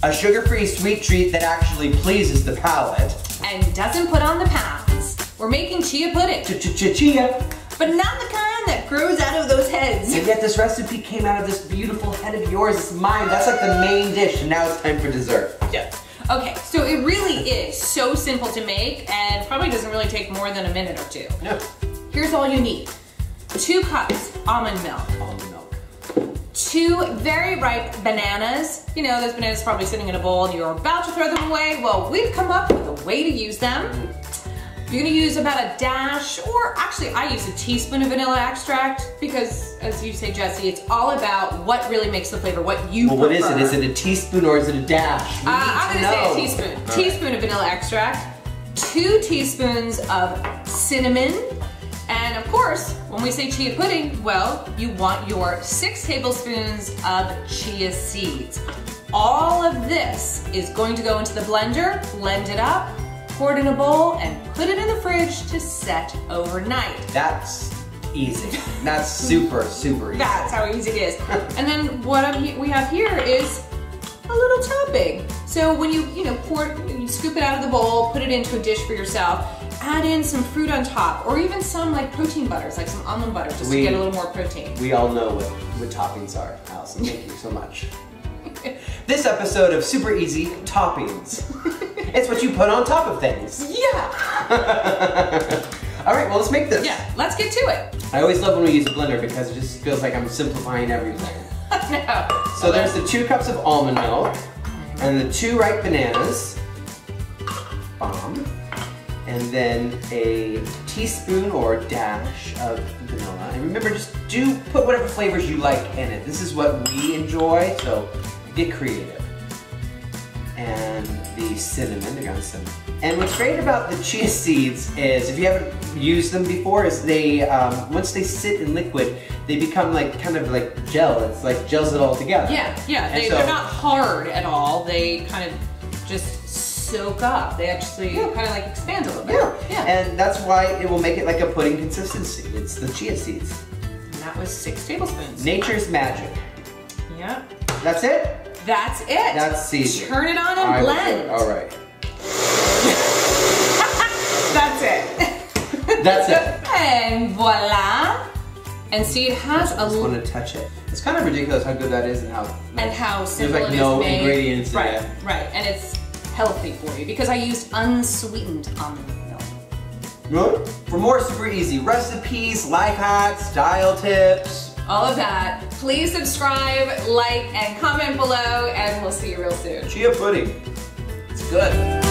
A sugar-free sweet treat that actually pleases the palate. And doesn't put on the pounds. We're making chia pudding. Chia. But not the kind that grows out of those heads. And yet this recipe came out of this beautiful head of yours. It's mine. That's like the main dish, and now it's time for dessert. Yeah. Okay, so it really is so simple to make and probably doesn't really take more than a minute or two. No. Here's all you need. 2 cups almond milk. Almond milk. 2 very ripe bananas. You know, those bananas probably sitting in a bowl and you're about to throw them away. Well, we've come up with a way to use them. You're gonna use about a dash, or actually I use a teaspoon of vanilla extract because, as you say, Jesse, it's all about what really makes the flavor, what you prefer. Well, what is it? Is it a teaspoon or is it a dash? I'm gonna say a teaspoon. Teaspoon of vanilla extract, 2 teaspoons of cinnamon, and of course, when we say chia pudding, well, you want your 6 tablespoons of chia seeds. All of this is going to go into the blender, blend it up, pour it in a bowl, and put it in the fridge to set overnight. That's easy. That's super, super easy. That's how easy it is. And then what we have here is a little topping. So when you scoop it out of the bowl, put it into a dish for yourself, add in some fruit on top, or even some like protein butters, like some almond butter, just to get a little more protein. We all know what toppings are, Alison. Thank you so much. This episode of Super Easy Toppings. It's what you put on top of things. Yeah. All right, well, let's make this. Yeah, let's get to it. I always love when we use a blender because it just feels like I'm simplifying everything. No. So there's the 2 cups of almond milk and the 2 ripe bananas. Bomb. And then a teaspoon or dash of vanilla. And remember, just put whatever flavors you like in it. This is what we enjoy, so get creative. And the cinnamon, and what's great about the chia seeds is, if you haven't used them before, is they, once they sit in liquid, they become like, kind of like gel. It's like gels it all together. Yeah, they're not hard at all. They kind of just soak up. They actually kind of like expand a little bit. Yeah, and that's why it will make it like a pudding consistency. It's the chia seeds. And that was 6 tablespoons. Nature's magic. Yeah. That's it? That's it. That's easy. Turn it on and blend. All right. That's it. That's it. And voila. And see, it has I just want to touch it. It's kind of ridiculous how good that is and how simple there's like it no is made. ingredients in it. Right, and it's healthy for you because I used unsweetened almond milk. Really? For more super easy recipes, life hacks, style tips, all of that, please subscribe, like, and comment below, and we'll see you real soon. Chia pudding. It's good.